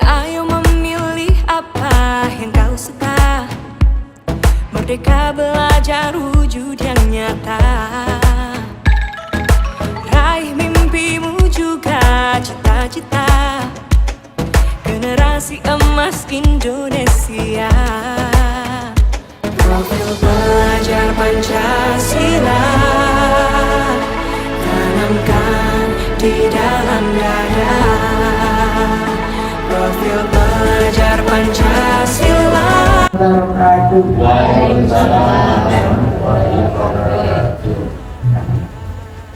Ayo memilih apa yang kau suka. Merdeka belajar wujud yang nyata. Raih mimpimu juga cita-cita. Generasi emas Indonesia. Profil belajar Pancasila tanamkan di dalam dada. Profil belajar Pancasila.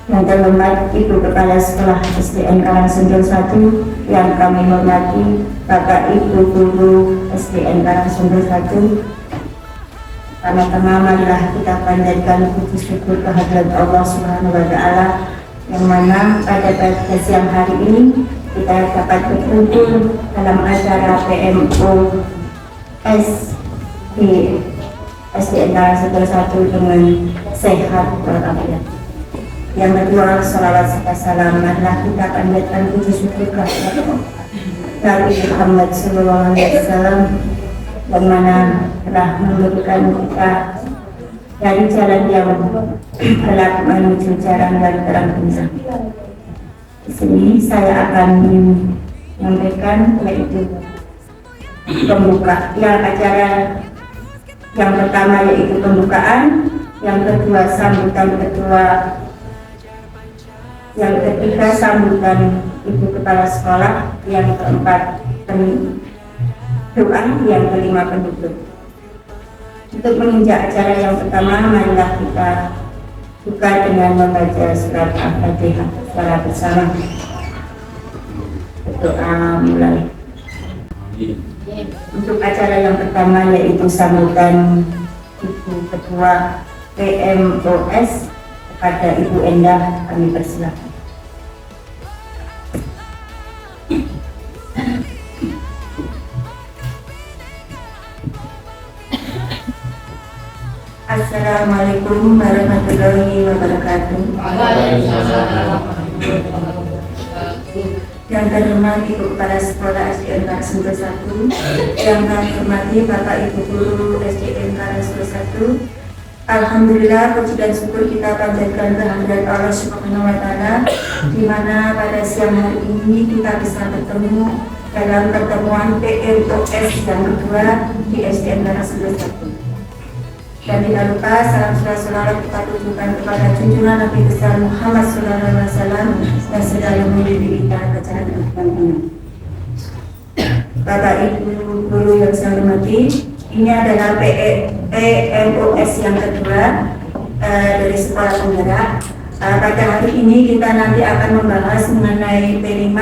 Yang terhormat Ibu Kepala Sekolah SDN Karangsundur 1, yang kami hormati Bapak Ibu Guru SDN Karangsundur 1. Pertama-tama marilah kita panjatkan puji syukur kehadirat Allah Subhanahu wa Ta'ala, yang mana pada siang hari ini kita dapat berkumpul dalam acara PMOS di SDN Karangsundur 1 dengan sehat walafiat. Yang kedua, salawat serta salam marilah kita panjatkan puji syukur kepada Nabi Muhammad SAW, yang mana telah memberikan kita dari jalan yang gelap menuju jalan yang terang benderang. Di sini saya akan menyampaikan yaitu pembuka acara. Yang pertama yaitu pembukaan, yang kedua sambutan ketua, yang ketiga sambutan Ibu Kepala Sekolah, yang keempat doa, yang kelima penutup. Untuk menginjak acara yang pertama, marilah kita buka dengan membaca surat Al-Fatihah secara bersama. Berdoa mulai. Untuk acara yang pertama yaitu sambutan Ibu Ketua PMOS kepada Ibu Endah, kami persilakan. Assalamualaikum warahmatullahi wabarakatuh. Yang terhormat Ibu Kepala Sekolah SDN Karangsundur 1, yang kami hormati Bapak Ibu Guru SDN Karangsundur 1. Alhamdulillah, puji dan syukur kita panjatkan kehadirat Allah Subhanahu wa Ta'ala, di mana pada siang hari ini kita bisa bertemu dalam pertemuan PMOS yang kedua di SDN Karangsundur 1. Dan tidak lupa salam salawat kita tujukan kepada junjungan Nabi besar Muhammad SAW yang sedang membimbing kita ke jalan kehidupan ini. Bapak Ibu Guru yang saya hormati, ini adalah PMOS yang kedua dari Sekolah Penggerak. Pada hari ini kita nanti akan membahas mengenai P5,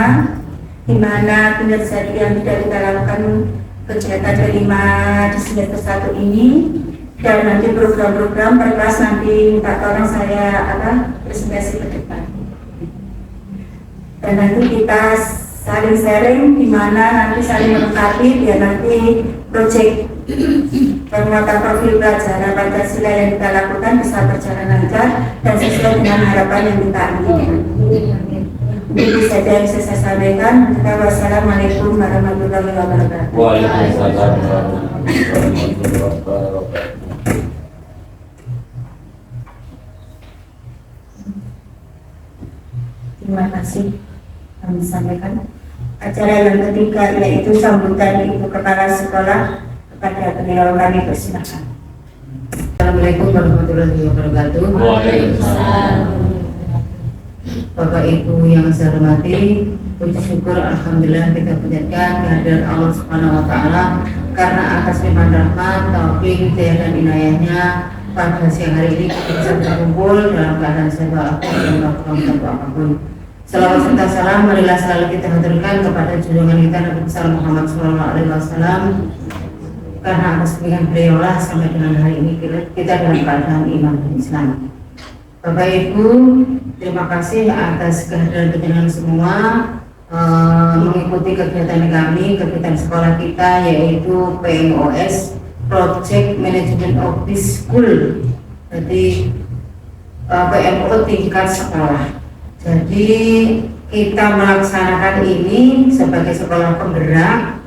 di mana kinerja yang tidak kita lakukan kegiatan P5 di semester 1 ini. Dan nanti program-program per kelas nanti minta tolong saya presentasi ke depan. Dan nanti kita saling sharing, di mana nanti saling melengkapi biar nanti proyek penguatan profil pelajaran Pancasila yang kita lakukan bisa berjalan lancar dan sesuai dengan harapan yang kita inginkan. Itu saja yang saya sampaikan. Wassalamualaikum warahmatullahi wabarakatuh. Waalaikumsalam warahmatullahi wabarakatuh. Terima kasih kami sampaikan. Acara yang ketiga yaitu sambutan Ibu Kepala Sekolah kepada beliau, kami persilakan. Assalamualaikum warahmatullahi wabarakatuh. Waalaikumsalam. Bapak Ibu yang saya hormati, puji syukur alhamdulillah kita panjatkan kehadirat Allah Subhanahu wa Ta'ala, karena atas limpahan rahmat, taufik, hidayah dan inayahnya pada siang hari ini kita bisa berkumpul dalam keadaan sehat dan melakukan apapun. Salawat serta salam marilah selalu kita haturkan kepada junjungan kita Nabi besar Muhammad SAW, karena atas pilihan beliau lah sampai dengan hari ini kita dalam keadaan iman dan Islam. Bapak Ibu, terima kasih atas kehadiran dengan semua mengikuti kegiatan kami, kegiatan sekolah kita yaitu PMOS, Project Management of the School. Jadi PMO tingkat sekolah. Jadi kita melaksanakan ini sebagai sekolah penggerak.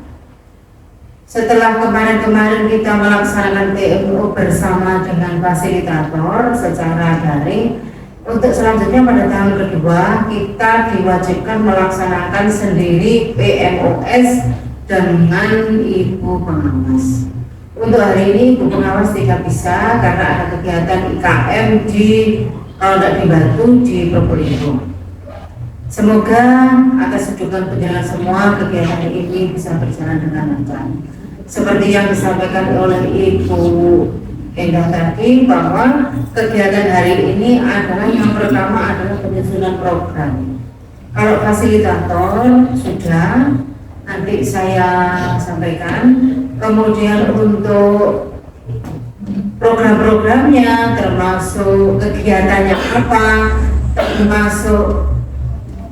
Setelah kemarin-kemarin kita melaksanakan TMO bersama dengan fasilitator secara daring, untuk selanjutnya pada tahun kedua kita diwajibkan melaksanakan sendiri PMOS dengan Ibu Pengawas. Untuk hari ini Ibu Pengawas tidak bisa karena ada kegiatan IKM di kalau tidak di Batu di Probolinggo. Semoga atas dukungan penjelasan semua kegiatan ini bisa berjalan dengan lancar. Seperti yang disampaikan oleh Ibu Endah tadi, bahwa kegiatan hari ini adalah yang pertama adalah penyusunan program. Kalau fasilitator sudah, nanti saya sampaikan. Kemudian untuk program-programnya, termasuk kegiatannya apa, termasuk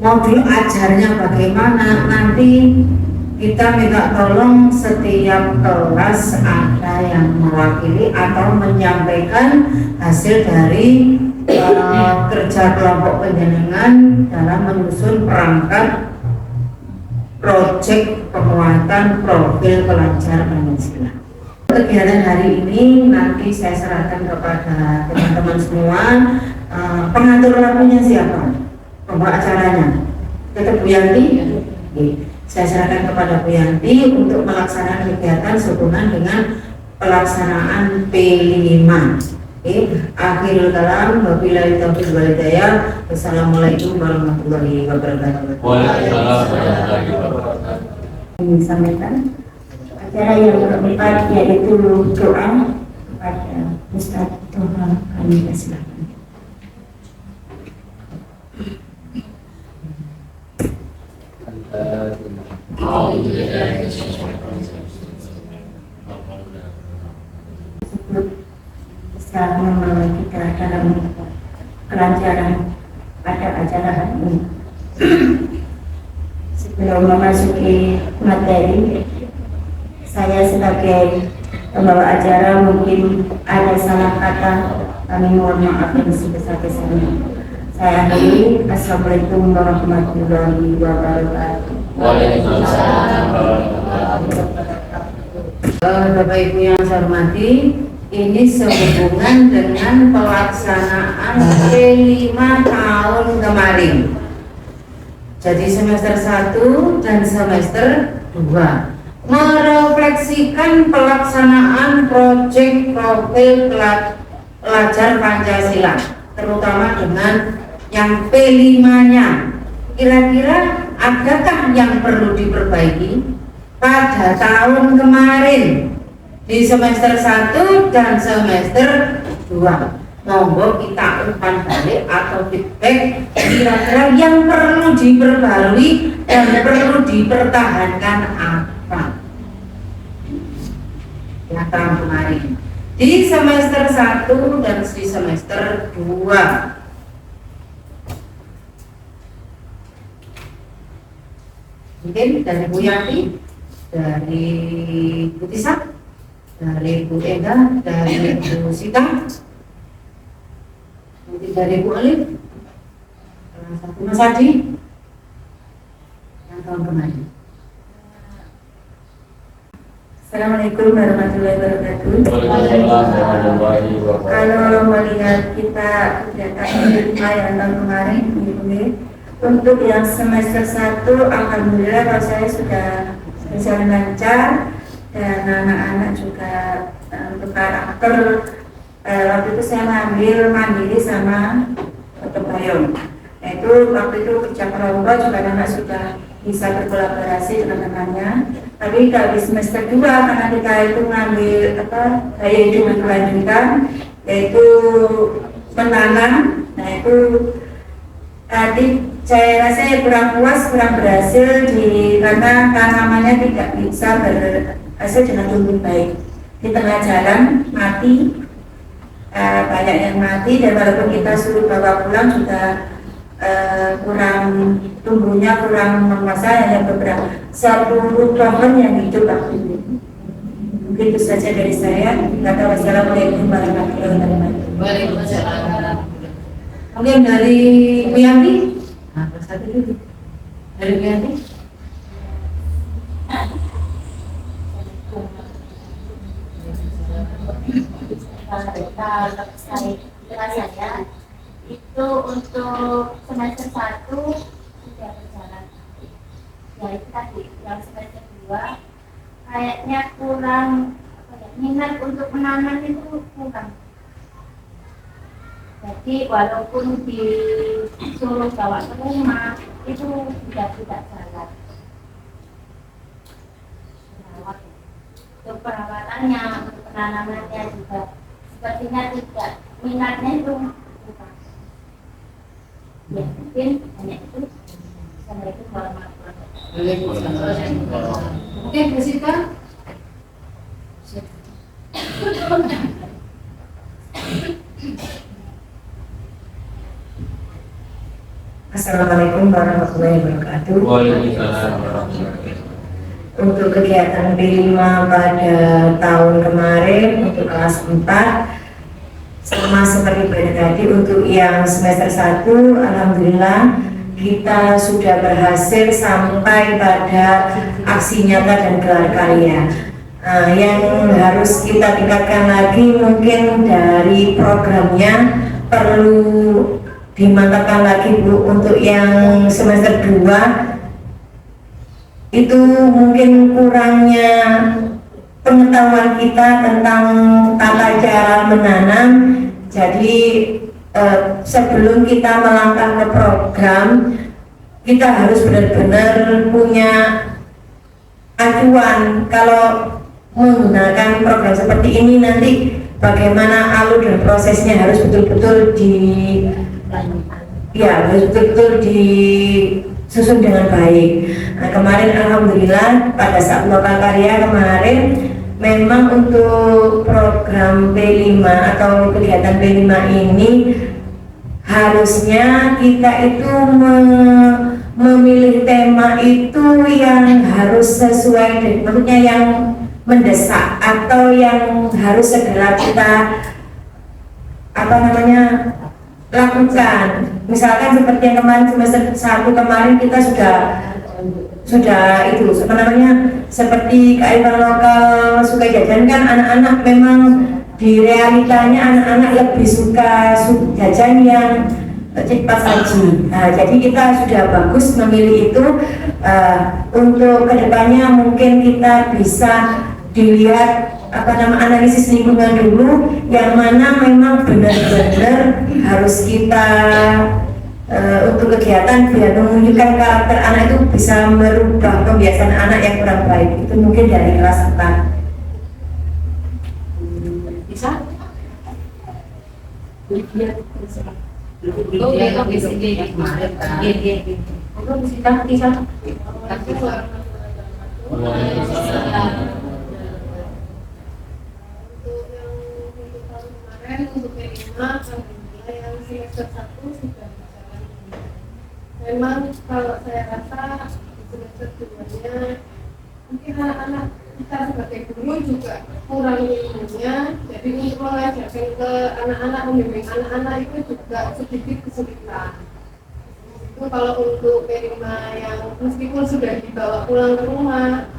modul ajarnya bagaimana, nanti kita minta tolong setiap kelas ada yang mewakili atau menyampaikan hasil dari kerja kelompok penjenengan dalam menyusun perangkat proyek penguatan profil pelajar Pancasila. Kegiatan hari ini nanti saya serahkan kepada teman-teman semua. Pengatur lagunya siapa? Pembawa acaranya tetap Bu Yanti. Saya serahkan kepada Bu Yanti untuk melaksanakan kegiatan sehubungan dengan pelaksanaan P5. Akhirul kalam, wabillahi taufiq wal hidayah. Wassalamualaikum warahmatullahi wabarakatuh. Waalaikumsalam warahmatullahi wabarakatuh. Ini sampaikan acara yang keempat yaitu doa kepada Ustaz Toha, kami persilakan. Bisa membawa kita dalam kelancaran pada acara hari ini. Sebelum memasuki materi, saya sebagai pembawa acara mungkin ada salah kata, kami mohon maaf yang sebesar-besarnya. Saya akhiri. Assalamualaikum warahmatullahi wabarakatuh. Waalaikumsalam warahmatullahi wabarakatuh. Bapak Ibu yang saya hormati, ini sehubungan dengan pelaksanaan P5 tahun kemarin. Jadi semester 1 dan semester 2 merefleksikan pelaksanaan proyek profil pelajar Pancasila, terutama dengan yang P5-nya. Kira-kira adakah yang perlu diperbaiki pada tahun kemarin di semester 1 dan semester 2? Monggo kita umpan balik atau feedback kira-kira yang perlu diperbarui dan perlu dipertahankan apa ya tahun kemarin di semester 1 dan di semester 2. Mungkin dari Bu Yanti, dari Bu Tisa, dari Bu Ega, dari Bu Sita, nanti dari Bu Alif, satu Mas Adi, yang tahun kemarin. Assalamualaikum warahmatullahi wabarakatuh. Waalaikumsalam warahmatullahi wabarakatuh. Kalau melihat kita kegiatan P5 yang tahun kemarin, untuk yang semester 1, alhamdulillah kalau saya sudah berjalan lancar dan anak-anak juga untuk karakter. Waktu itu saya ngambil mandiri sama gotong royong. Itu waktu itu kerja kelompok juga anak sudah bisa berkolaborasi dengan temannya. Tapi kalau di semester 2 karena kita itu ngambil gaya hidup berkelanjutan, yaitu menanam. Nah itu tadi saya rasa kurang puas, kurang berhasil karena tanamannya tidak bisa berhasil dengan tumbuh baik. Di tengah jalan mati, banyak yang mati, dan walaupun kita suruh bawa pulang juga kurang tumbuhnya, kurang menguasai, hanya beberapa 10 pohon yang hidup waktu itu. Mungkin itu saja dari saya. Wassalamualaikum warahmatullahi wabarakatuh. Waalaikumsalam. Mungkin dari Bu Yanti, satu dulu. Dari Ganti. Kalau saya itu untuk semester 1 sudah berjalan. Ya itu tadi yang semester 2 kayaknya kurang minat untuk menanam itu kurang. Jadi walaupun disuruh bawa ke rumah itu tidak jalan. Untuk perawatannya, untuk penanamannya juga sepertinya tidak, minatnya itu kurang. Ya mungkin hanya itu. Assalamualaikum warahmatullahi wabarakatuh. Oke, Bu Sita. Assalamualaikum warahmatullahi wabarakatuh. Waalaikumsalam warahmatullahi wabarakatuh. Untuk kegiatan B5 pada tahun kemarin untuk kelas 4 sama seperti pada tadi, untuk yang semester 1 alhamdulillah kita sudah berhasil sampai pada aksi nyata dan gelar karya. Yang harus kita tingkatkan lagi mungkin dari programnya perlu dimantapkan lagi Bu. Untuk yang semester 2 itu mungkin kurangnya pengetahuan kita tentang tata cara menanam. Jadi sebelum kita melangkah ke program, kita harus benar-benar punya acuan kalau menggunakan program seperti ini nanti bagaimana alur dan prosesnya harus betul-betul harus betul-betul disusun dengan baik. Nah, kemarin alhamdulillah pada saat lokal karya kemarin memang untuk program B5 atau kegiatan B5 ini harusnya kita itu memilih tema itu yang harus sesuai, maksudnya yang mendesak atau yang harus segera kita lakukan. Misalkan seperti yang kemarin semester 1 kemarin kita sudah itu seperti kearifan lokal suka jajan kan, anak-anak memang di realitanya anak-anak lebih suka jajan yang cepat saji. Nah, jadi kita sudah bagus memilih itu. Untuk kedepannya mungkin kita bisa dilihat analisis lingkungan dulu, yang mana memang benar-benar harus kita untuk kegiatan biar menunjukkan karakter anak itu bisa merubah kebiasaan anak yang kurang baik. Itu mungkin dari kelas 4. Bisa? Untuk B5 alhamdulillah yang semester 1 sudah berjalan. Memang kalau saya rasa semester 2-nya mungkin anak-anak kita sebagai guru juga kurang ilmunya, jadi untuk mengajarkan ke anak-anak, membimbing anak-anak itu juga sedikit kesulitan. Itu kalau untuk B5 yang meskipun sudah dibawa pulang ke rumah,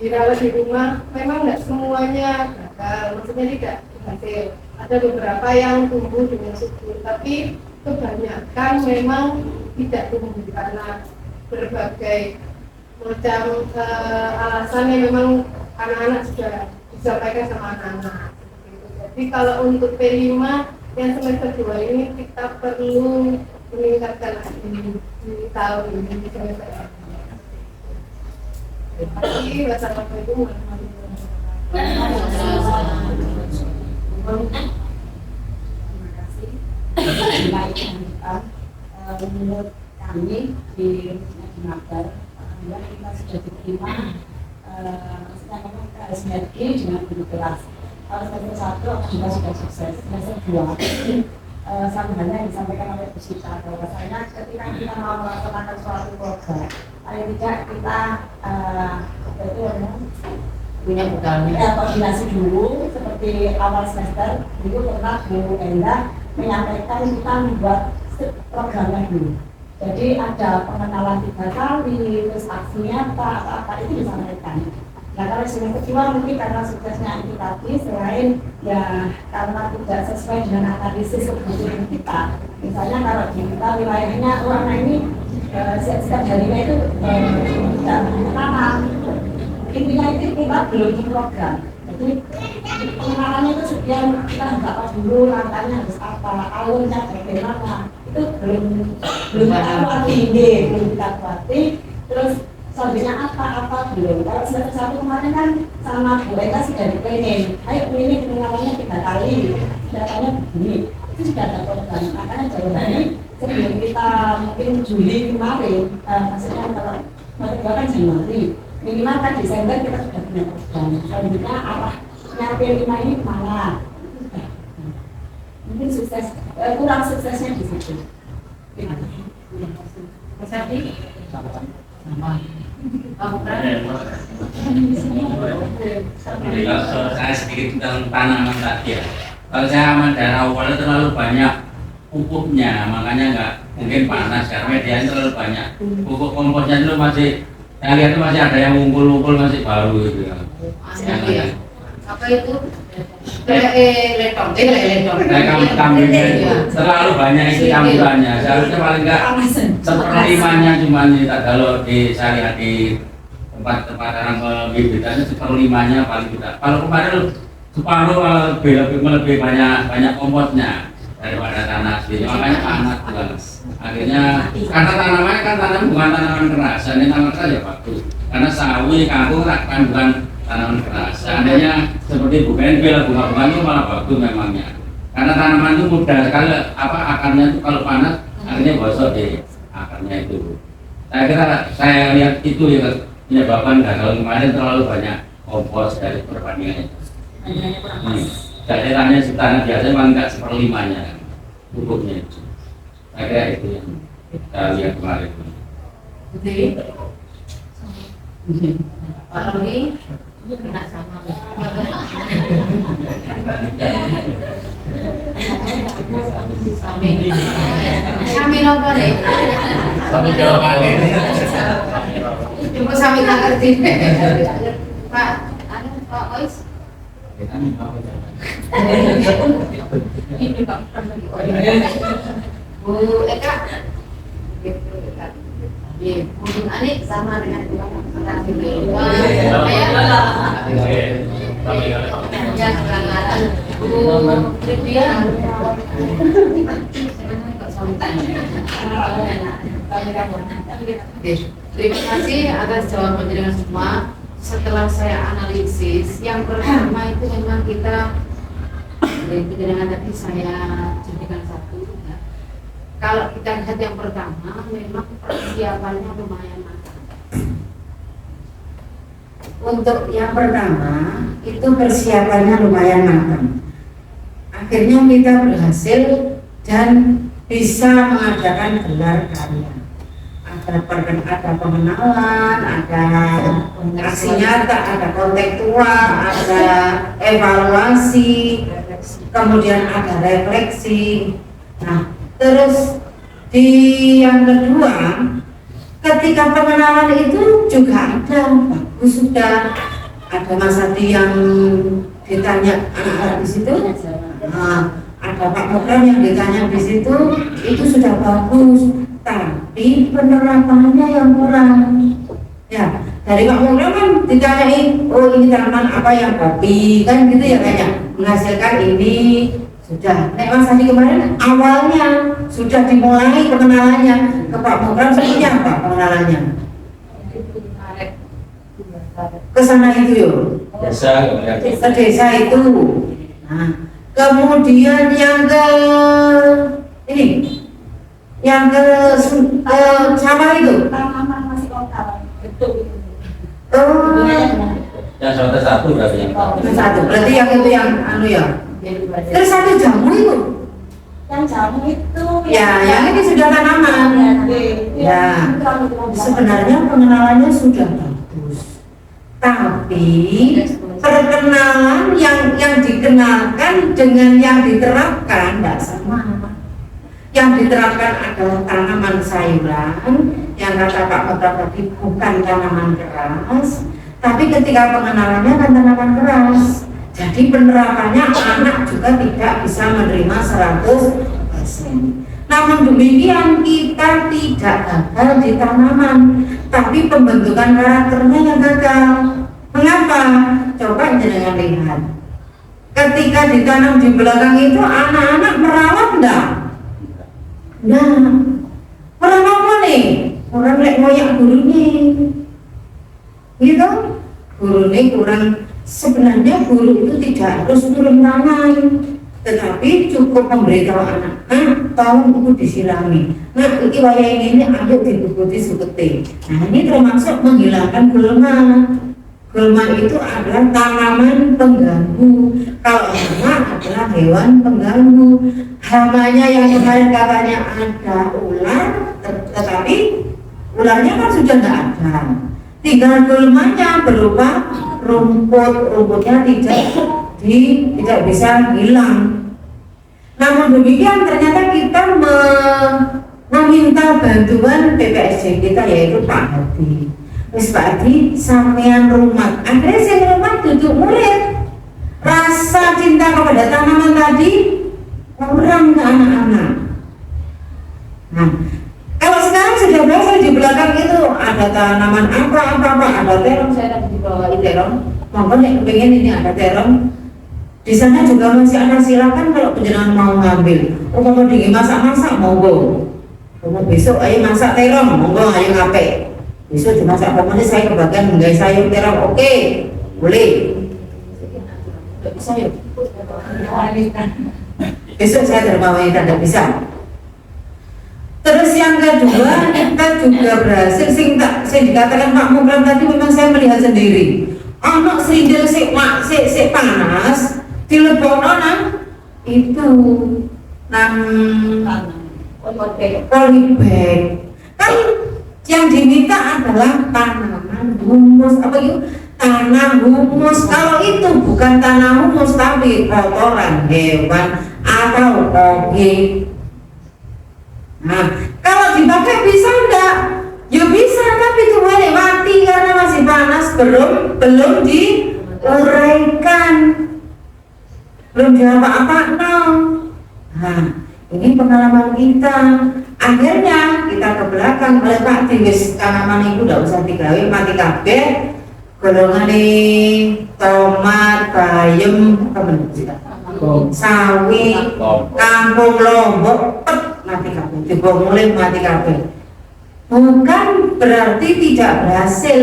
dirawat di rumah, memang nggak semuanya gagal, maksudnya tidak berhasil. Ada beberapa yang tumbuh dengan subur, tapi kebanyakan memang tidak tumbuh karena berbagai macam alasan yang memang anak-anak sudah disampaikan sama anak-anak. Jadi kalau untuk P5 yang semester 2 ini kita perlu meningkatkan lagi di tahun ini di semester ini. Terima kasih. Wassalamualaikum warahmatullahi wabarakatuh. Terima kasih. Menurut kami di Nagar, kita sudah diterima. Maksudnya memang kita harus sinergi dengan guru kelas. Kalau semester 1 juga sudah sukses. Semester 2 sama halnya yang disampaikan oleh Bu Sita, bahwasanya ketika kita mau melaksanakan suatu program, paling tidak kita Punya koordinasi dulu. Seperti awal semester dulu pernah Bu Enda menyampaikan kita membuat programnya dulu. Jadi ada pengenalan 3 kali, terus aksinya apa itu disampaikan. Nah kalau semester kedua mungkin karena suksesnya itu tadi, selain ya karena tidak sesuai dengan analisis kebutuhan kita. Misalnya kalau di kita wilayahnya warna ini setiap harinya itu tidak tanam. Intinya itu kita belum program. Jadi pengenalannya itu sudah kita apa dulu, langkahnya harus apa, alurnya bagaimana, itu belum kita kuati, belum kita kuati. Terus selanjutnya apa belum. Kalau semester 1 kemarin kan sama Bu Eka sudah di planning. Ayo ini pengenalannya 3 kali, datanya begini. Itu sudah ada program. Makanya jawabannya sebelum kita mungkin Juli kemarin, maksudnya kalau kedua kan Januari, minimal kan Desember kita sudah punya program. Selanjutnya arahnya P5 ini kemana? Mungkin sukses, kurang suksesnya di situ. Mas Adi? Sama. Kalau saya sedikit tentang tanaman tadi ya. Kalau saya aman dari awalnya terlalu banyak pupuknya, makanya nggak mungkin panas karena medianya terlalu banyak. Pupuk komposnya itu masih, saya lihat itu masih ada yang ngumpul-ngumpul masih baru gitu ya. Apa itu? Letong. Kayak kambingnya terlalu banyak isi campurannya. Seharusnya paling nggak 1/5-nya cuma ini. Kalau saya lihat di tempat orang pembibitannya 1/5-nya paling tidak. Kalau kemarin separuh lebih banyak komposnya daripada tanah asli. Makanya panas juga. Akhirnya karena tanamannya kan bukan tanaman keras, ini tanaman keras ya bagus. Karena sawi, kangkung kan bukan tanaman keras. Seandainya seperti bunga itu malah bagus memangnya. Karena tanaman itu mudah sekali akarnya itu kalau panas akhirnya gosok di akarnya itu. Saya lihat itu ya menyebabkan gagal kemarin terlalu banyak kompos dari perbandingan itu. Daerahnya tanah biasanya paling nggak 1/5-nya pupuknya itu. Saya kira itu yang kita lihat kemarin. Putih? Pak Rohi? Kena sama. Sami apa nih? Sami jawabannya. Cuma sami tak ngerti. Pak, Pak Ois? Bu Eka? Bu Ani sama dengan Bu Terima kasih atas jawaban dengan semua. Setelah saya analisis, yang pertama itu memang kita dengan tadi saya jadikan satu. Ya. Kalau kita lihat yang pertama, memang persiapannya lumayan matang. Untuk yang pertama, itu persiapannya lumayan matang. Akhirnya kita berhasil dan bisa mengadakan gelar karya. Ada pengenalan, ada aksi nyata, ada kontekstual, ada evaluasi, kemudian ada refleksi. Nah, terus di yang kedua, ketika pengenalan itu juga ada bagus, sudah ada Mas Adi yang ditanya anak-anak di situ. Nah, ada Pak Mokram yang ditanya di situ, itu sudah bagus. Tapi penerapannya yang kurang. Ya, dari Pak Mokram kan ditanyai, oh ini tanaman apa yang kopi, kan gitu ya kayaknya menghasilkan ini sudah. Nek Mas Adi kemarin awalnya sudah dimulai pengenalannya ke Pak Mokram, seperti apa pengenalannya? Ke sana itu yuk. Ke desa itu. Nah, kemudian yang ke ini. Yang ke sawah itu tanaman masih lokal betul itu. Yang satu berarti yang satu berarti yang itu yang anu ya. Terus satu jamu itu Yang jamu itu ya yang ini sudah tanaman ya. Sebenarnya pengenalannya sudah bagus, tapi perkenalan yang dikenalkan dengan yang diterapkan tidak sama. Yang diterapkan adalah tanaman sayuran yang kata Pak Kota tadi bukan tanaman keras, tapi ketika pengenalannya kan tanaman keras. Jadi penerapannya anak juga tidak bisa menerima 100%. Namun demikian kita tidak gagal di tanaman, tapi pembentukan karakternya yang gagal. Mengapa? Coba jenengan lihat. Ketika ditanam di belakang itu anak-anak merawat enggak? Nah, orang apa nih? Orang lek ngoyak gurunya, gitu? Gurunya kurang. Sebenarnya guru itu tidak harus turun tangan, tetapi cukup memberitahu anak, tolong itu disilami. Nah, ini waya ini ayo dibukuti suketi. Nah, ini termasuk menghilangkan gulma. Gulma itu adalah tanaman pengganggu. Kalau hama adalah hewan pengganggu. Hamanya yang kemarin katanya ada ular, tetapi ularnya kan sudah tidak ada. Tinggal gulmanya berupa rumputnya tidak bisa hilang. Namun demikian ternyata kita meminta bantuan PPSJ kita, yaitu Pak Hadi. Pak Hadi sampean rumah, akhirnya saya rumah duduk murid. Rasa cinta kepada tanaman tadi kurang ke anak-anak. Nah, kalau sekarang sudah berhasil di belakang itu ada tanaman apa, ada terong, saya tadi dibawain terong. Monggo nek pengen ini ada terong. Di sana juga masih ada, silakan kalau penjenengan mau ngambil. Mau dingin masak-masak monggo. Mau besok ayo masak terong, monggo ayo ngape. Besok dimasak pokoknya saya kebagian menggai sayur terong, oke, boleh. Sayur. Besok saya terima wanita tidak bisa. Terus yang kedua, kita juga berhasil saya dikatakan Pak Mukram tadi, memang saya melihat sendiri. Anak serindel sik panas dilebokno nang itu nang polybag. Kan yang diminta adalah tanaman humus, apa itu? Tanah humus. Kalau itu bukan tanah humus tapi kotoran hewan atau oge. Nah, kalau dipakai bisa enggak? Ya bisa, tapi Tuhan mati karena masih panas, belum diuraikan, belum diapa-apa. Nah, ini pengalaman kita. Akhirnya kita ke belakang, oleh Pak Diwis tanaman itu tidak usah digawe mati kabeh. Golongan tomat, bayam, sawi, kangkung, lombok, mati kabeh, dibongolin mati kabeh. Bukan berarti tidak berhasil.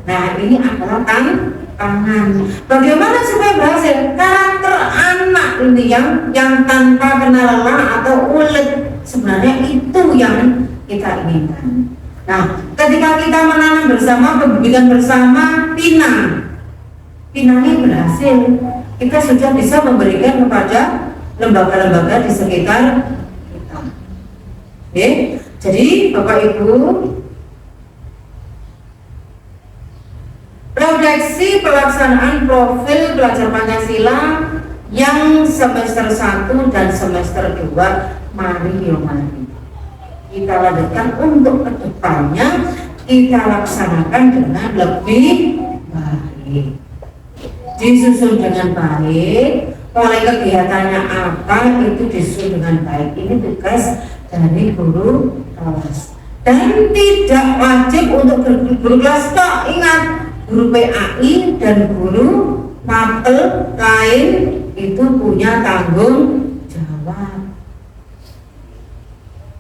Nah, ini adalah tantangan. Bagaimana supaya berhasil? Karakter anak ini yang tanpa kenal lelah atau ulet, sebenarnya itu yang kita inginkan. Nah, ketika kita menanam bersama, pembibitan bersama, pinangnya berhasil. Kita sudah bisa memberikan kepada lembaga-lembaga di sekitar kita. Oke? Jadi Bapak Ibu, refleksi pelaksanaan profil pelajar Pancasila yang semester 1 dan semester 2, mari kita lanjutkan untuk kedepannya, kita laksanakan dengan lebih baik, disusun dengan baik, mulai kegiatannya apa itu disusun dengan baik. Ini tugas dari guru kelas, dan tidak wajib untuk guru kelas tok. Ingat, guru PAI dan guru mapel lain itu punya tanggung jawab,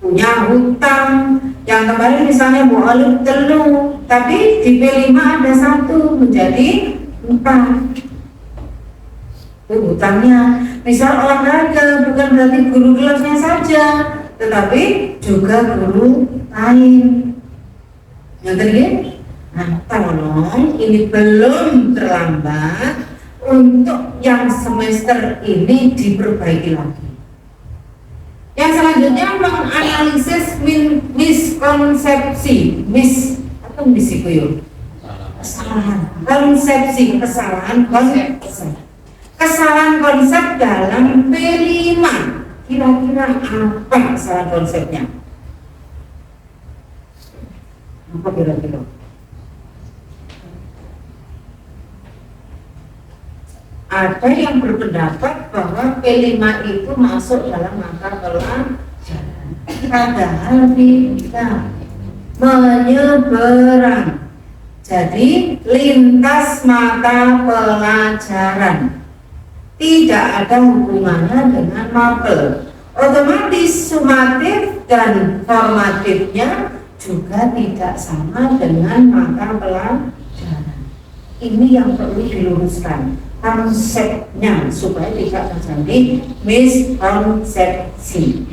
punya hutang. Yang kemarin misalnya Bu Alif telu, tapi di P5 ada 1 menjadi 4. Itu hutangnya. Misal olahraga bukan berarti guru kelasnya saja, tetapi juga guru lain. Yang tadi, nah tolong ini belum terlambat untuk yang semester ini diperbaiki lagi. Yang selanjutnya menganalisis miskonsepsi, kesalahan konsep dalam P5. Kira-kira apa salah konsepnya? Apa kira-kira? Ada yang berpendapat bahwa P5 itu masuk dalam mata pelajaran. Padahal tidak. Menyeberang. Jadi lintas mata pelajaran. Tidak ada hubungannya dengan mapel. Otomatis sumatif dan formatifnya juga tidak sama dengan mata pelajaran. Ini yang perlu diluruskan konsepnya supaya tidak terjadi miskonsepsi.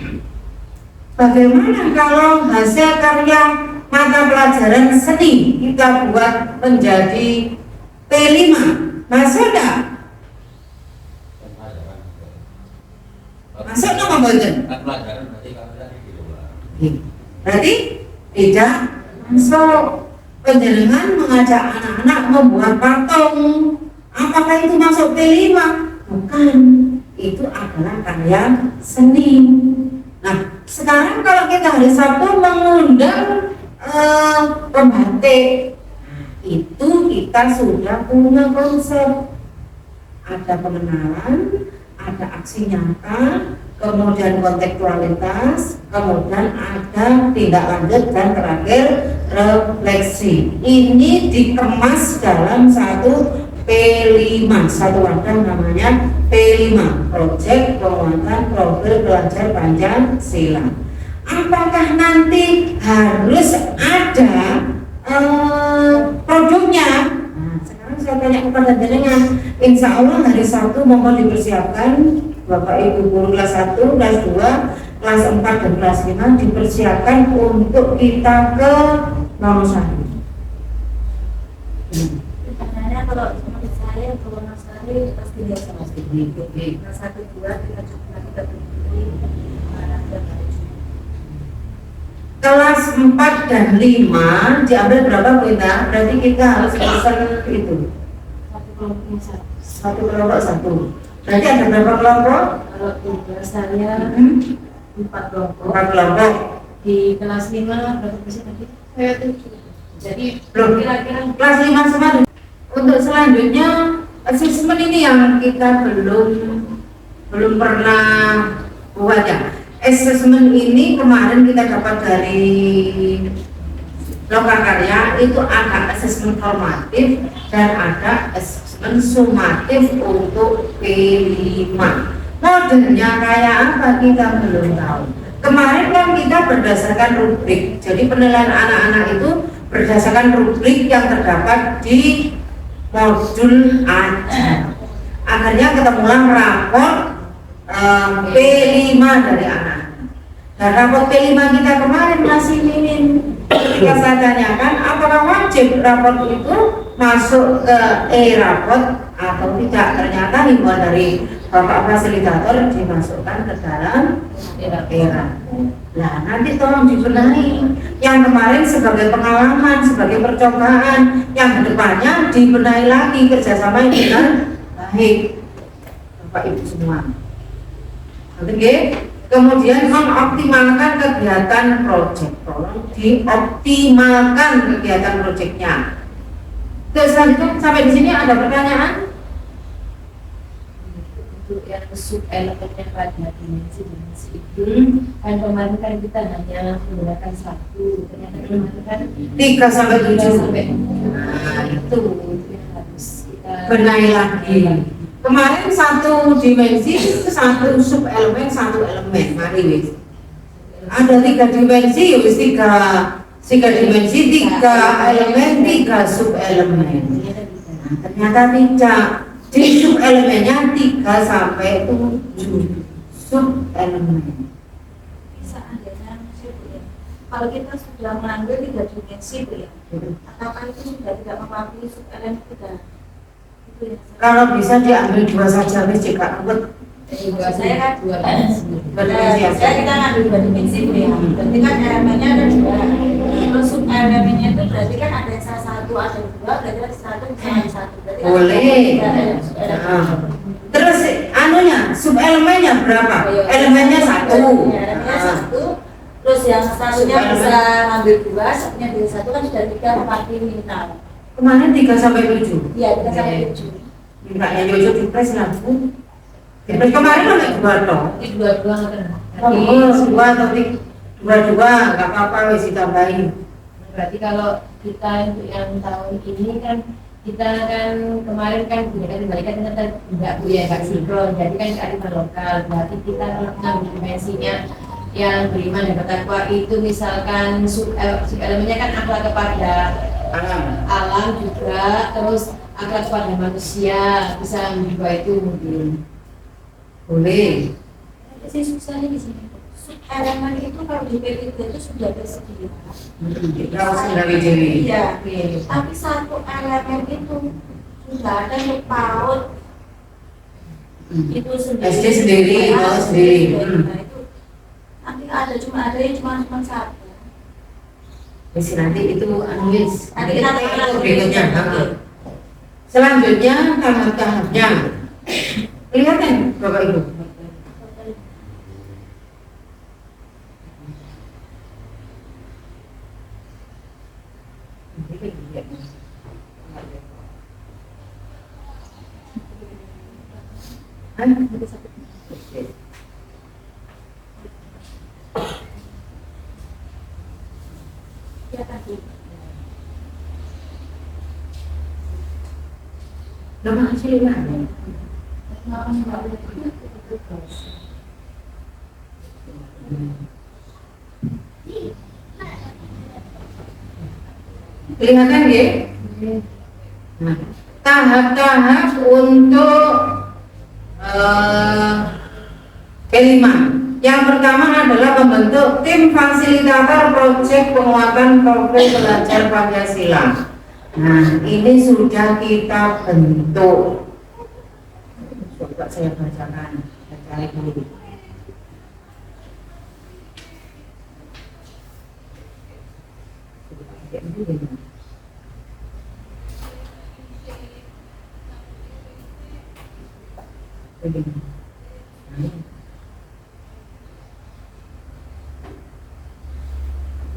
Bagaimana kalau hasil karya mata pelajaran seni kita buat menjadi P5? Masuk enggak? Masuk nama boten? Berarti tidak masuk. Penjenengan mengajak anak-anak membuat patung. Apakah itu masuk P5? Bukan. Itu adalah karya seni. Nah, sekarang kalau kita hari Sabtu mengundang pembatik, itu kita sudah punya konsep. Ada pengenalan, ada aksi nyata, kemudian kontekstualitas, kemudian ada tindak lanjut dan terakhir refleksi. Ini dikemas dalam satu P5, satu wadah namanya P5, Proyek Penguatan Profil Pelajar Pancasila. Apakah nanti harus ada produknya? Nah, sekarang saya tanya kepada jenengan. Insya Allah hari Sabtu mohon dipersiapkan Bapak Ibu guru kelas 1, kelas 2, kelas 4 dan kelas 5 dipersiapkan untuk kita ke Nonosari. Sebenarnya kalau menurut saya kalau Mas Ari pasti dia sama sedikit. Kelas 1, 2 kita coba kita beri Kelas 4 dan 5 diambil berapa Bunda? Berarti kita harus pesan itu satu kelompok satu. Berarti ada berapa kelompok? Kalau di kelas saya 4 kelompok. 4 kelompok. Di kelas 5 berapa persen tadi? Saya 7. Jadi Belum. kira-kira Kelas 5 semua. Untuk selanjutnya asesmen ini yang kita belum pernah buat ya. Asesmen ini kemarin kita dapat dari Lokakarya, itu ada asesmen formatif dan ada asesmen sumatif untuk P5. Modelnya kayak apa kita belum tahu. Kemarin kan kita berdasarkan rubrik, jadi penilaian anak-anak itu berdasarkan rubrik yang terdapat di modul ajar. Akhirnya ketemulah raport P5 dari anak. Dan raport P5 kita kemarin masih minim. Ketika saya tanyakan apakah wajib raport itu masuk ke raport atau tidak, ternyata himbauan dari Bapak Fasilitator dimasukkan ke dalam era. Nah, nanti tolong dibenahi. Yang kemarin sebagai pengalaman, sebagai percobaan, yang kedepannya dibenahi lagi kerjasama yang dengan baik, Bapak Ibu semua. Oke. Kemudian mengoptimalkan kegiatan proyek, tolong dioptimalkan kegiatan proyeknya. Terus selanjutnya sampai di sini ada pertanyaan? untuk yang sub elemennya pada dimensi itu kan kemarin kan kita hanya menggunakan 1, ternyata kemarin kan 3 sampai 7. Nah itu yang harus kita Benahi lagi. Kemarin 1 dimensi, 1 sub elemen, 1 elemen. Mari wis. Ada 3 dimensi, wis 3 dimensi, 3 elemen, 3 sub elemen. Nah, ternyata tidak. Di sub elemennya 3 sampai 7 sub elemen. bisa adanya kalau kita sudah mengambil 3 dimensi Bu ya, apakah itu sudah tidak mewakili sub elemen kita? Itu ya. Kalau bisa diambil 2 saja wis jika angkut. Saya kan 2 dimensi. Berarti Saya kita ngambil 2 dimensi Bu ya. Berarti kan elemennya ada 2. Terus sub elemennya itu berarti kan ada yang salah 1 ada 2, berarti ada 1 bisa 1. Berarti Boleh. kan ada sub elemen. Nah, terus anunya sub elemennya berapa? Elemennya satu. Elemennya satu. Terus yang satunya bisa ngambil 2, satunya bisa 1 kan sudah 3 memakai minimal. Kemarin 3 sampai 7. Iya, 3 sampai 7. Mintanya Jojo dipres lah Bu. Dipres kemarin kan 2 toh. Ini dua-dua kan. Oh, 2 tapi 2 nggak apa-apa wis ditambahin. Berarti kalau kita untuk yang tahun ini kan kita kan kemarin kan kebijakan kembalikan ternyata tidak Bu ya, nggak sinkron, jadi kan kearifan lokal. Berarti kita kalau mengambil dimensinya yang beriman dan bertakwa itu misalkan sub elemennya kan akhlak kepada alam juga, terus akhlak kepada manusia, bisa dua itu mungkin Boleh. Sih susahnya di sini. Elemen itu kalau di P3 itu sudah tersedia. Kalau sendiri jadi. Iya. Tapi satu elemen itu sudah ada untuk PAUD itu sendiri. SD sendiri, Ya, sendiri. Nah, itu nanti ada yang cuma satu. Wis nanti itu anulis. Nanti kita itu berikutnya. Selanjutnya tahap-tahapnya. Lihat kan Bapak Ibu. Ya tadi. Nama hasilnya ada. Kelihatan ya? Nah, tahap-tahap untuk P5. Yang pertama adalah membentuk tim fasilitator proyek penguatan profil pelajar Pancasila. Nah, ini sudah kita bentuk. Coba saya bacakan, saya cari dulu.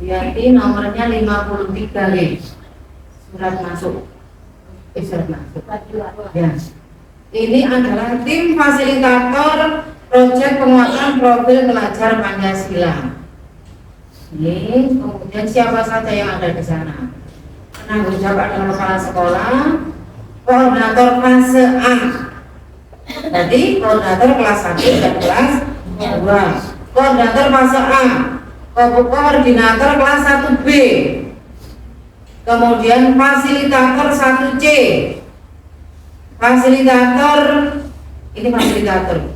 Jadi nomornya 53 nih. Surat masuk. Surat masuk. Ya. Ini adalah tim fasilitator proyek penguatan profil pelajar Pancasila. Ini kemudian siapa saja yang ada di sana? Penanggung jawab adalah kepala sekolah, koordinator fase A. Jadi koordinator kelas 1 dan kelas 2. Koordinator fase A, koordinator kelas 1B. Kemudian fasilitator 1C. Fasilitator ini fasilitator.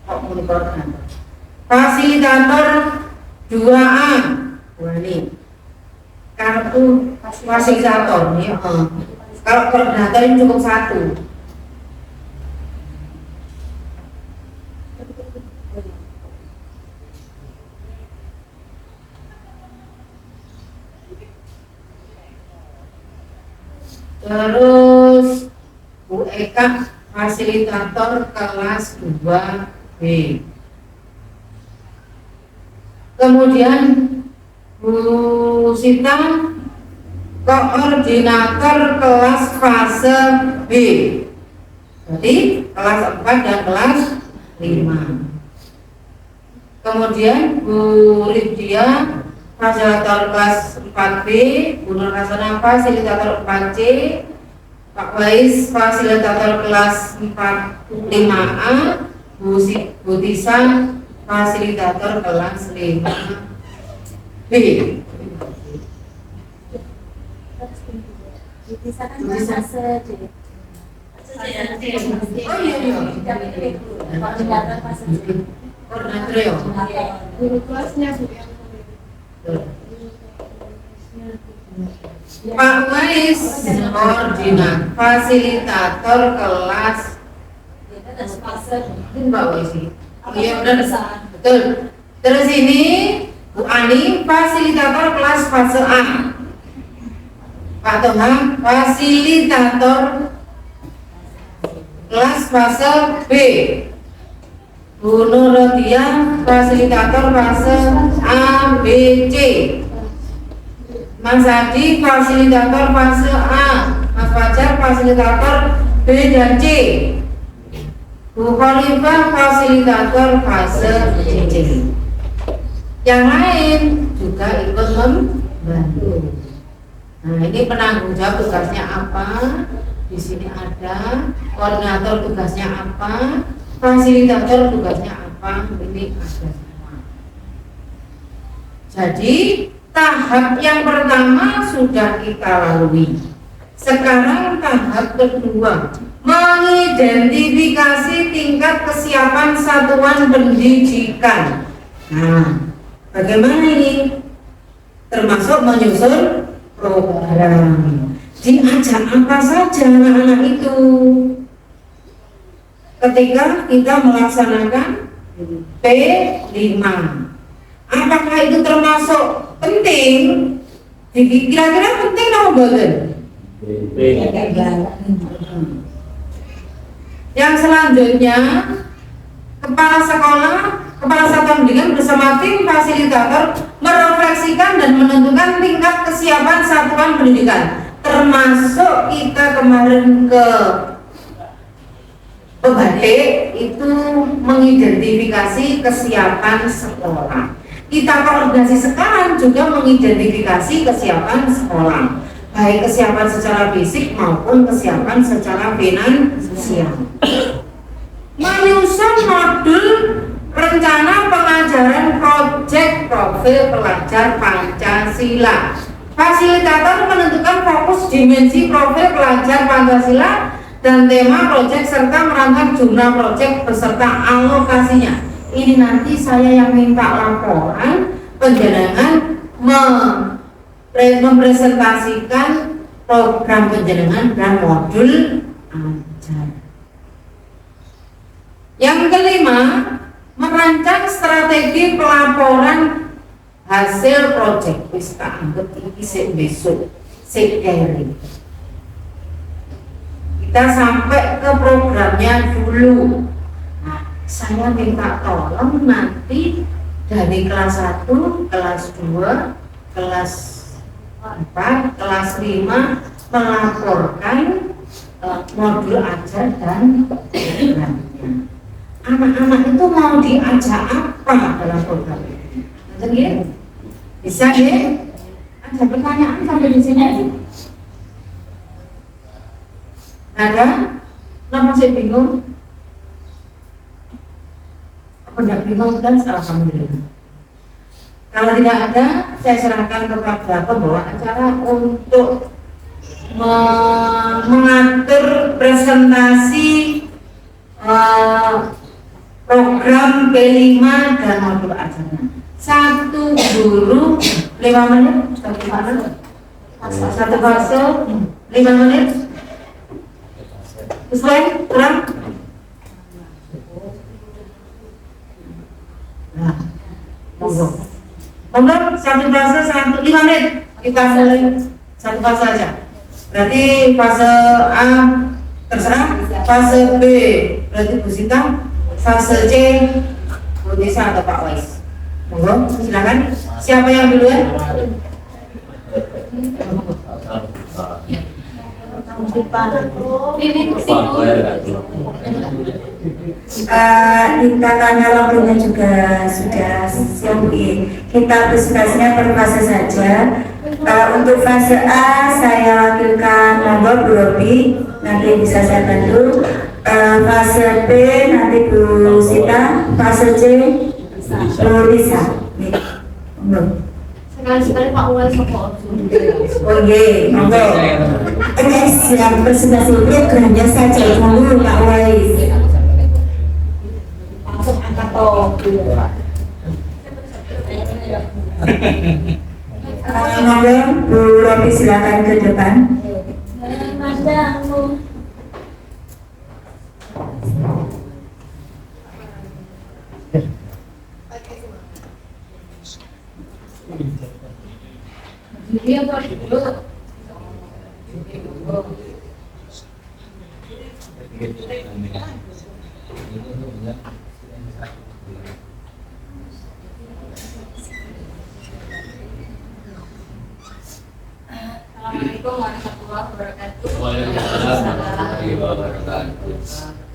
Oh, koordinator. Fasilitator 2A. Wah, ini kartu fasilitator nih. Kalau koordinator ini cukup 1. Terus Bu Eka fasilitator kelas 2B. Kemudian Bu Sita koordinator kelas fase B. Jadi kelas 4 dan kelas 5. Kemudian Bu Ridya fasilitator kelas 4B, Bu Nur Hasana fasilitator 4C, Pak Wais fasilitator kelas 5A, Bu Tisa fasilitator kelas 5B. Bisa kan fase D. Oh iya. Koordinator fase D. Koordinator ya. Guru kelasnya Bu yang Pak Wais koordinator fasilitator kelas. Pak Wais sih. Iya benar. Betul. Terus ini Bu Ani fasilitator kelas fase A. Pak Toha fasilitator kelas fase B. Bu Nurodia fasilitator fase A, B, C. Mas Adi fasilitator fase A, Mas Fajar fasilitator B dan C. Bu Khalifah fasilitator fase C. Yang lain juga ikut membantu. Nah, ini penanggung jawab tugasnya apa? Di sini ada koordinator tugasnya apa? Fasilitator tugasnya apa? Ini ada semua. Jadi tahap yang pertama sudah kita lalui. Sekarang tahap kedua, mengidentifikasi tingkat kesiapan satuan pendidikan. Nah, bagaimana ini? Termasuk menyusun program. Diajak apa saja anak-anak itu ketika kita melaksanakan P5. Apakah itu termasuk penting? Kira-kira penting atau bukan? Yang selanjutnya, kepala sekolah, kepala satuan pendidikan bersama tim fasilitator merefleksikan dan menentukan tingkat kesiapan satuan pendidikan. Termasuk kita kemarin ke Badik itu mengidentifikasi kesiapan sekolah. Kita koordinasi sekarang juga mengidentifikasi kesiapan sekolah, baik kesiapan secara fisik maupun kesiapan secara finansial. Menyusun modul rencana pengajaran proyek profil pelajar Pancasila. Fasilitator menentukan fokus dimensi profil pelajar Pancasila dan tema proyek serta merancang jumlah proyek beserta alokasinya. Ini nanti saya yang minta laporan, penjenengan mempresentasikan program penjenengan dan modul ajar. Yang kelima, merancang strategi pelaporan hasil proyek. Wis tak anggap iki sik besok, sik keri. Kita sampai ke programnya dulu. Nah, saya minta tolong nanti dari kelas 1, kelas 2, kelas 4, kelas 5 melaporkan modul ajar dan programnya. Anak-anak itu mau diajak apa dalam program ini? Nanti bisa ya? Ada pertanyaan sampai di sini? Ada? Kenapa saya bingung? Apa tidak bingung? Dan alhamdulillah. Kalau tidak ada, saya serahkan kepada pembawa acara untuk mengatur presentasi program P5 dan modul ajarnya. Satu guru 5 menit, satu fase 5 menit. Sesuai kurang? Nah, monggo. Satu fase 5 menit. Kita mulai satu fase aja. Berarti fase A terserah, fase B berarti Bu Sita, fase C Bu Desa atau Pak Wais. Monggo, silakan. Siapa yang duluan? Kita tanya waktunya juga sudah siap Bu. Kita presentasinya per fase saja. Untuk fase A saya wakilkan monggo Bu Robi, nanti bisa saya bantu. Fase B nanti Bu Sita, fase C Bu Lisa. Sekali-sekali Pak Uwais Soko. Oh iya, monggo. Siap presentasi programnya saja dulu Pak Wais. Langsung angkat topi. Monggo Bu Robi silakan ke depan. Dia tuh dulu. Ini Assalamualaikum warahmatullahi wabarakatuh. Waalaikumsalam warahmatullahi wabarakatuh.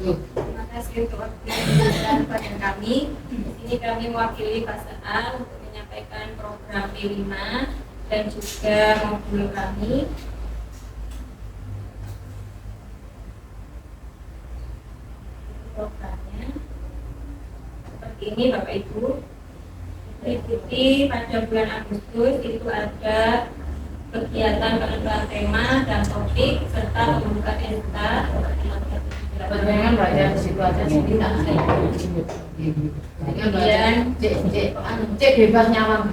Terima kasih untuk waktu dan perhatian kami. Di sini kami mewakili fase A untuk menyampaikan program P5 dan juga modul kami. Programnya seperti ini Bapak Ibu. Diikuti pada bulan Agustus itu ada kegiatan penentuan tema dan topik serta pembukaan SK. Jangan baca di situ aja sini tak ada. Kemudian cek bebas nyawang.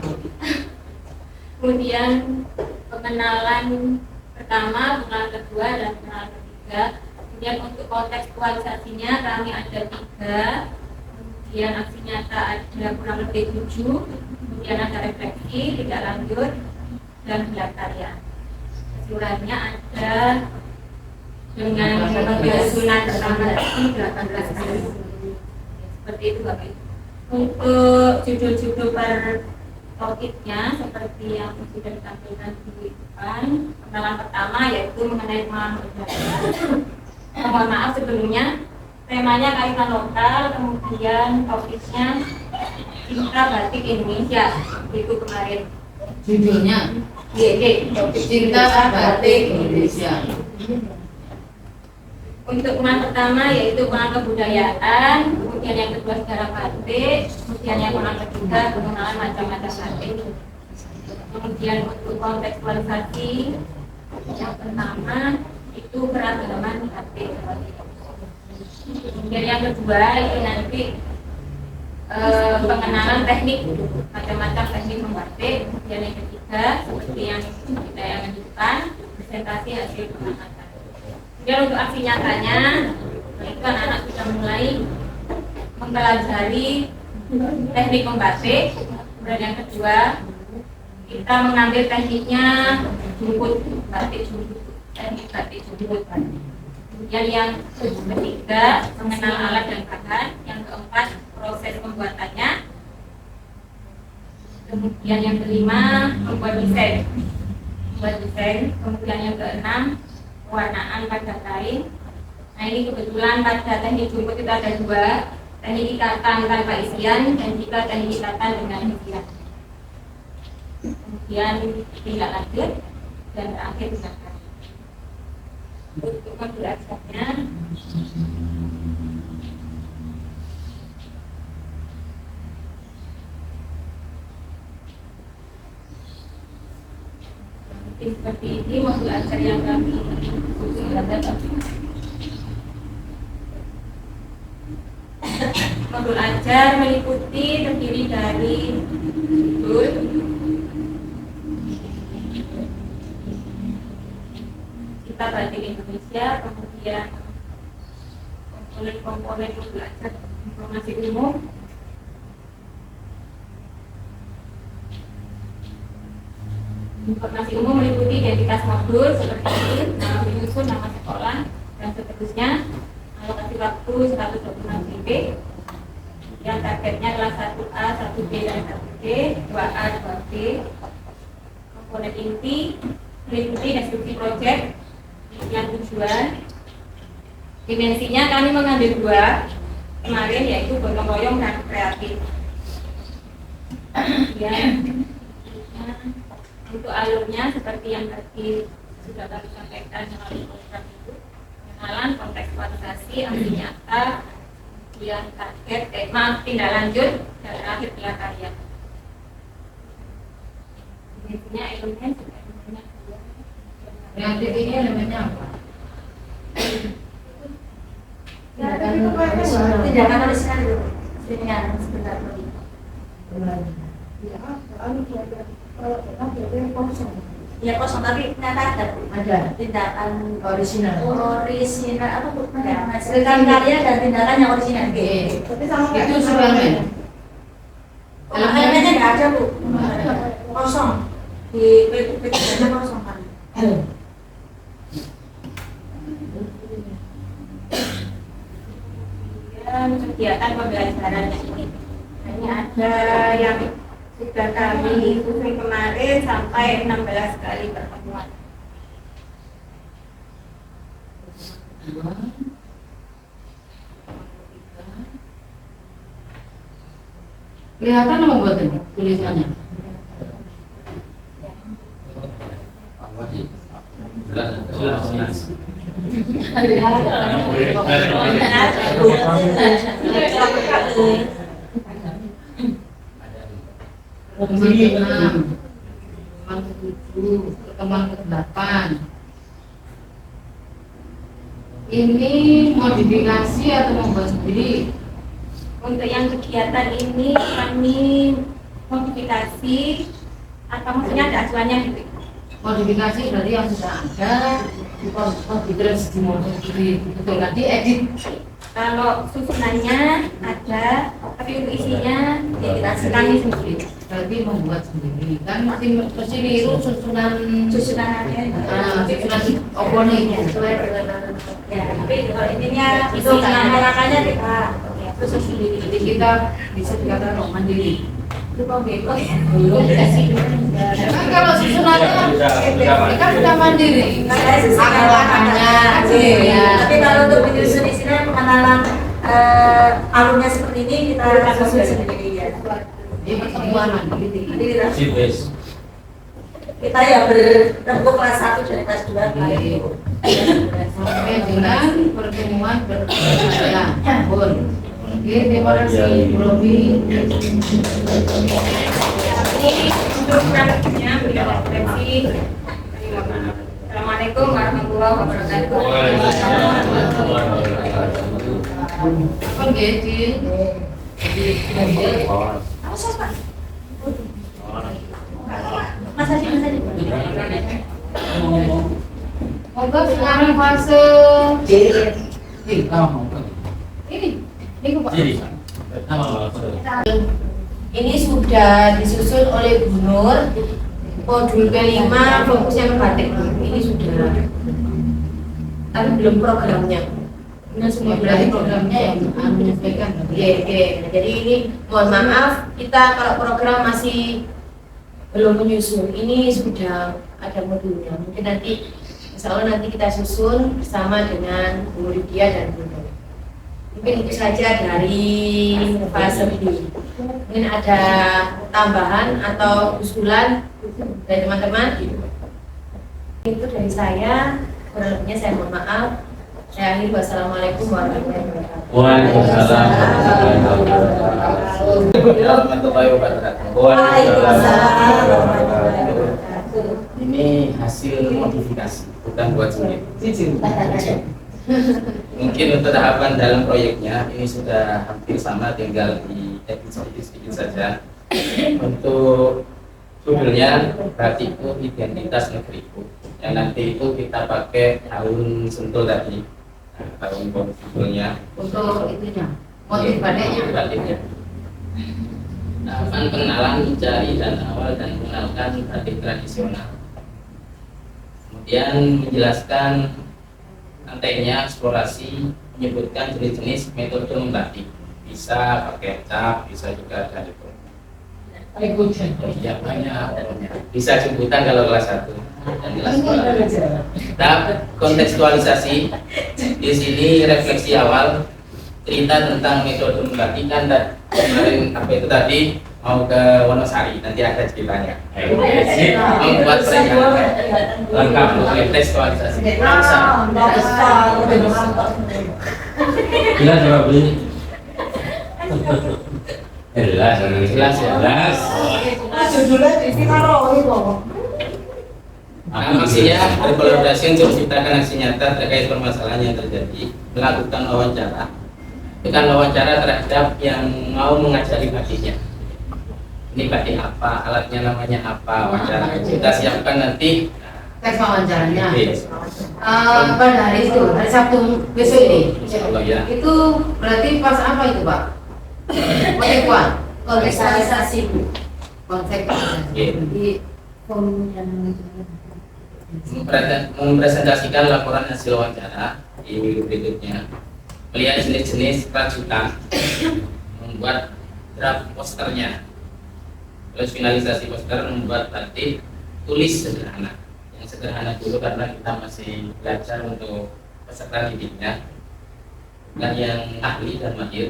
Kemudian pengenalan pertama, pengenalan kedua, dan pengenalan ketiga. Kemudian untuk kontekstualisasinya kami ada 3. Kemudian aksi nyata ada kurang lebih 7. Kemudian ada refleksi, tidak lanjut, dan gelar karya. Keseluruhannya ada dengan susunan bersama 18 kali. Seperti itu Bapak Ibu. Untuk judul-judul per topiknya seperti yang sudah ditampilkan di depan. Pengenalan pertama yaitu mengenai pengalaman berdagang. Mohon maaf sebelumnya, temanya kearifan lokal, kemudian topiknya Cinta Batik Indonesia. Itu kemarin Judulnya topik Cinta Batik Indonesia. Untuk pengalaman pertama yaitu pengalaman kebudayaan, kemudian yang kedua sejarah batik, kemudian yang pengalaman ketiga pengenalan macam-macam batik. Kemudian untuk kontekstualisasi yang pertama itu keragaman batik. Kemudian yang kedua itu nanti pengenalan teknik, macam-macam teknik membatik. Kemudian yang ketiga seperti yang kita yang menunjukkan presentasi hasil pengamatan. Kemudian untuk aksi nyatanya, itu anak-anak sudah mulai mempelajari teknik membatik. Kemudian yang kedua, kita mengambil tekniknya jungkut, batik jungkut, teknik batik jungkut. Kemudian yang ketiga, mengenal alat dan bahan. Yang keempat, proses pembuatannya. Kemudian yang kelima, membuat desain. Kemudian yang keenam, pewarnaan pada kain. Nah ini kebetulan pada teknik jungkut itu ada 2, teknik ikatan tanpa isian dan juga teknik ikatan dengan isian. Kemudian tindak lanjut dan terakhir tindakan. Untuk menjelaskannya, seperti ini modul ajar yang kami modul ajar meliputi terdiri dari judul, Cinta Batik Indonesia, kemudian komponen-komponen modul ajar informasi umum, informasi umum meliputi identitas modul seperti ini, nama penyusun, nama sekolah, dan seterusnya. Alokasi waktu 126 GB. Yang targetnya adalah 1A, 1B, dan 1C, 2A, 2B. Komponen inti meliputi deskripsi proyek, yang tujuan. Dimensinya kami mengambil 2 kemarin, yaitu gotong royong dan kreatif. Untuk alurnya seperti yang tadi sudah kami sampaikan melalui program itu, pengenalan, kontekstualisasi, aksi nyata, kemudian target, tema, tindak lanjut, dan terakhir gelar karya. Intinya elemennya Yang ini elemennya apa? Tindakan tuliskan dulu. Sebentar dulu. Ya kosong tapi ternyata ada Ada tindakan original. orisinal apa tindakan karya dan tindakan yang orisinal. Itu suplemen. Elemennya nggak ada Bu, kosong di PPT-nya kosong kan. kegiatan pembelajarannya ini. Ini ada yang sudah kami susun kemarin sampai 16 kali pertemuan. Kelihatan apa buat ini tulisannya? Pertemuan ke-8. Ini modifikasi atau membuat sendiri? Untuk yang kegiatan ini kami modifikasi, apa maksudnya ada acuannya gitu? Modifikasi berarti yang sudah ada dimodifikasi, betul nanti edit. Kalau susunannya ada, tapi untuk isinya ya kami sendiri. Berarti membuat sendiri kan masih keliru susunan Susunannya. susunan opone Sesuai dengan ya, tapi kalau intinya itu langkah-langkahnya kita susun sendiri. jadi kita bisa dikatakan mandiri. Itu kok bego ya? Kan kalau susunannya kan sudah mandiri. Langkah-langkahnya ya. Tapi kalau untuk menyusun isinya pengenalan alurnya seperti ini kita susun sendiri ya. Ini pertemuan mandiri. Nanti kita Sibes. kita ya bertemu kelas 1 dan kelas 2 Sampai dengan pertemuan berikutnya. Pun. Oke, terima kasih Bu Robi. Ini untuk praktiknya beliau referensi. Assalamualaikum warahmatullahi wabarakatuh. Kan jadi Masa sih Moga sekarang fase ini Pak. Ini sudah disusun oleh Bu Nur. Modul ke-5 fokusnya ke batik. Ini sudah. Tapi belum programnya. Ini semua Berarti programnya yang menyesuaikan. Iya. Jadi ini mohon maaf kita kalau program masih belum menyusun. Ini sudah ada modulnya. Mungkin nanti insya Allah nanti kita susun bersama dengan Bu Lydia dan Bu Nur. Mungkin itu saja dari fase B. Mungkin ada tambahan atau usulan dari teman-teman. Itu dari saya. Kurang lebihnya saya mohon maaf. Saya akhiri. Wassalamualaikum warahmatullahi wabarakatuh. Waalaikumsalam warahmatullahi wabarakatuh. Ini hasil modifikasi, bukan buat sendiri. Mungkin untuk tahapan dalam proyeknya ini sudah hampir sama, tinggal di edit sedikit saja. Untuk judulnya Batikku Identitas Negeriku, yang nanti itu kita pakai tahun sentul tadi, tahun judulnya. Untuk itunya, motif batiknya. Batiknya. Tahapan pengenalan, mencari dan awal dan mengenalkan batik tradisional. Kemudian menjelaskan lantainya, eksplorasi, menyebutkan jenis-jenis metode membatik. Bisa pakai cap, bisa juga dari ya banyak. Bisa jemputan kalau kelas 1 dan kelas 2. Tahap kontekstualisasi. Di sini refleksi awal, cerita tentang metode membatik kan kemarin apa itu tadi mau ke Wonosari, nanti ada ceritanya. Membuat perencanaan lengkap kontekstualisasi. Jelas ya Pak Beli? Jelas ya. Jelas. Maksudnya berkolaborasi untuk menciptakan aksi nyata terkait permasalahan yang terjadi, melakukan wawancara. Bukan wawancara terhadap yang mau mengajari batiknya. Ini batik apa, alatnya namanya apa, wawancara. Kita siapkan nanti Teks wawancaranya. Oke. Pada hari itu, hari Sabtu besok ini. Insyaallah ya. Itu berarti pas apa itu Pak? Kontekstual. Kontekstualisasi. Kontekstualisasi. Oke. Di Mempresentasikan laporan hasil wawancara di minggu berikutnya, melihat jenis-jenis rajutan, membuat draft posternya. Terus finalisasi poster membuat batik tulis sederhana. Yang sederhana dulu karena kita masih belajar untuk peserta didiknya, bukan yang ahli dan mahir,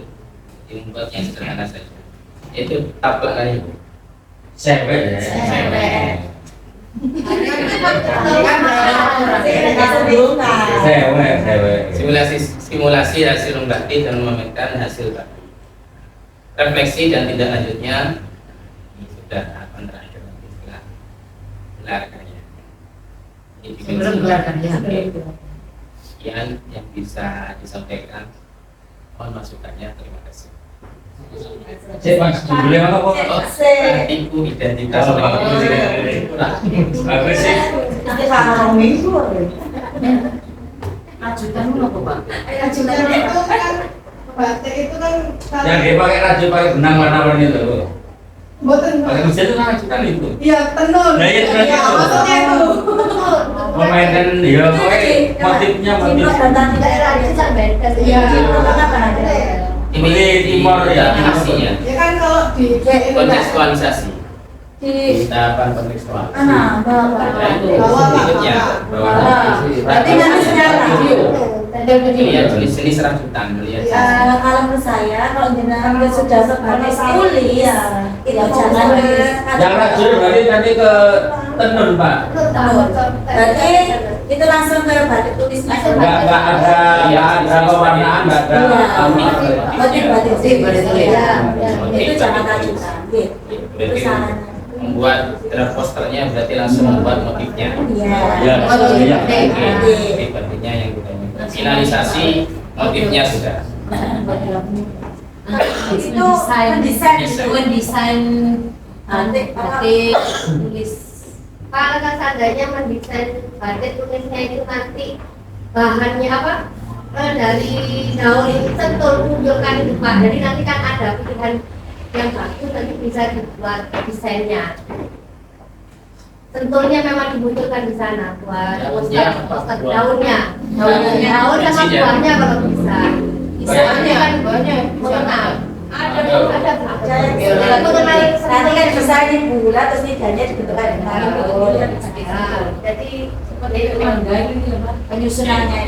yang membuat yang sederhana saja. Itu taplak kan ibu. Cewek. Simulasi hasil membatik dan memamerkan hasil batik. Refleksi dan tindak lanjutnya ini sudah tahapan terakhir nanti setelah gelar karya. Sebelum gelar karya. Sekian yang bisa disampaikan. Mohon masukannya. Terima kasih. Cek mas, judulnya apa kok? Ibu identitas. Bagus sih. Ajudan lu apa Pak? Ajudan itu kan batik itu kan Yang dia pakai rajut pakai benang warna-warni itu. Boten. Pakai mesin itu kan ajudan itu. Iya, tenun. Nah, iya, berarti Ya, itu. maksudnya itu. Memainkan ya pokoknya motifnya motif. Iya. Ini timur ya aslinya. Ya kan kalau di Kontekstualisasi. Tahapan kontekstual. Berikutnya. Berarti nanti secara Lihat jenis rajutan, lihat. kalau menurut saya kalau jenengan sudah sebagai tulis ya jangan Yang rajut berarti nanti ke tenun Pak. berarti itu langsung ke batik tulis Enggak ada pewarnaan, enggak ada batik sih itu jangan rajutan itu Berarti sarannya. membuat draft posternya berarti langsung membuat motifnya. Iya. Ya, iya. Motif batiknya yang kita minta. Finalisasi motifnya sudah. Itu mendesain batik tulis. Kalau seandainya mendesain batik tulisnya itu nanti bahannya apa? Dari daun itu sentul munculkan itu Pak. Jadi nanti kan ada pilihan yang bagus nanti bisa dibuat desainnya. Senturnya memang dimunculkan di sana buat poster daunnya. Daun sama buahnya kalau bisa. Soalnya kan buahnya mengenal. Ada nanti kan bisa dibulat terus lidahnya dibentukkan dengan jadi seperti itu penyusunannya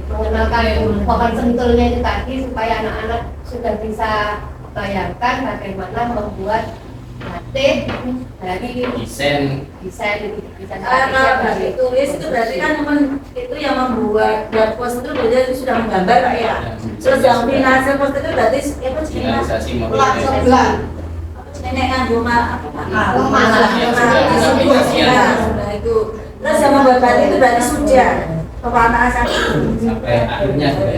mengenalkan pohon sentulnya itu tadi supaya anak-anak sudah bisa bayangkan bagaimana membuat batik dari desain batik tulis itu berarti kan itu yang membuat poster itu berarti itu sudah menggambar Pak ya. Terus yang finalisasi poster itu berarti itu Finalisasi sebelah. nenek nganggo apa itu. Terus yang membuat batik itu berarti sudah pewarnaan sampai akhirnya sudah.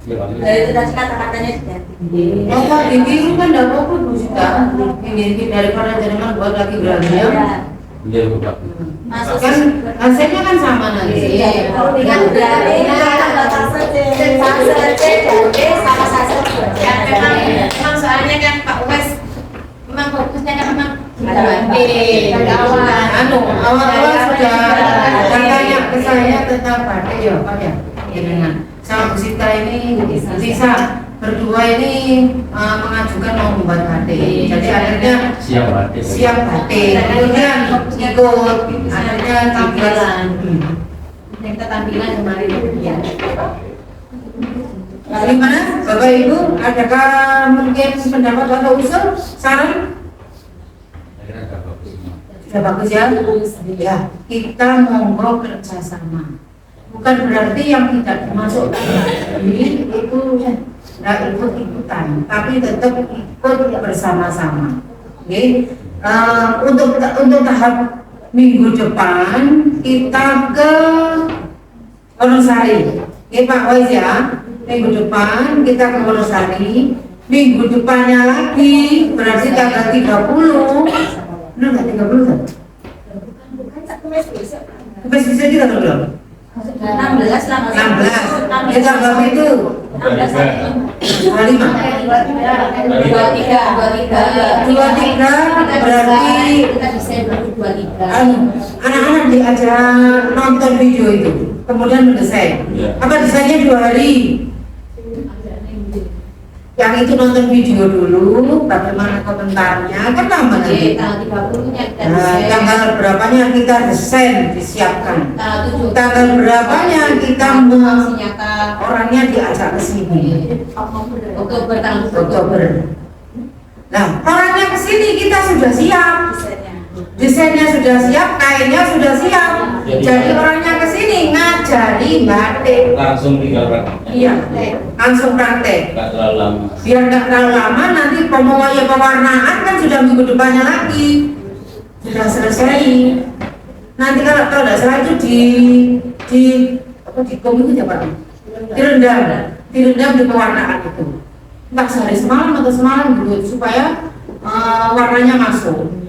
Nah itu tadi kata-katanya diganti. Bapak dikirim kan enggak apa-apa Bu Sita. Ini daripada jenengan buat lagi berangnya. Iya Bapak. Kan hasilnya kan sama nanti. Kalau tinggal berarti sama saja. ya memang soalnya kan Pak Wes memang fokusnya kan memang Awal-awal sudah tanya ke saya tentang batik ya Pak ya. Dengan sama Bu Sita ini bisa berdua ini mengajukan mau membuat batik. Jadi akhirnya Siap batik. Kemudian ikut akhirnya tampilan. kita tampilan kemarin ya. Bagaimana Bapak Ibu, adakah mungkin pendapat atau usul saran? Sudah bagus ya? Ya, kita monggo kerjasama. Bukan berarti yang tidak dimasukkan ini itu tidak ikut-ikutan, tapi tetap ikut bersama-sama. Oke. Untuk tahap minggu depan kita ke Wonosari. Oke Pak Wais ya. Minggu depan kita ke Wonosari. Minggu depannya lagi berarti tanggal 30. Benar nggak 30 kan? Besok bisa juga belum? 16 Kita berapa itu? 25. 23 berarti kita bisa 23. anak-anak diajak nonton video itu, kemudian mendesain. Apa desainnya 2 hari? yang itu nonton video dulu, bagaimana komentarnya, kan lama nanti. Tanggal 30-nya kita Nah, desain. tanggal berapanya kita desain, disiapkan. Tanggal berapanya kita aksi nyata orangnya diajak ke sini. Oktober tanggal Oktober. Nah, orangnya ke sini kita sudah siap. Desainnya sudah siap, kainnya sudah siap. Jadi orangnya ke sini ngajari batik. Langsung tinggal prakteknya. Iya, langsung praktek. Nggak terlalu lama. Biar nggak terlalu lama, nanti pewarnaan kan sudah minggu depannya lagi. Sudah selesai. Nanti kalau tidak salah itu di komisi apa? Direndam di pewarnaan itu. Entah sehari semalam atau semalam gitu supaya warnanya masuk.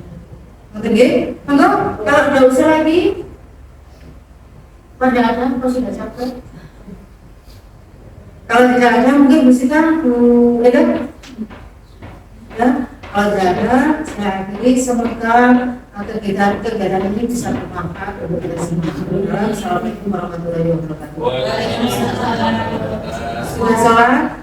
Ngerti nggih? Monggo kalau udah usul lagi pada ada atau sudah capek? Kalau tidak ada mungkin bersihkan Bu Eda. Ya, kalau tidak ada saya akhiri, semoga kegiatan ini bisa bermanfaat untuk kita semua. Assalamualaikum warahmatullahi wabarakatuh. Waalaikumsalam. Sudah sholat?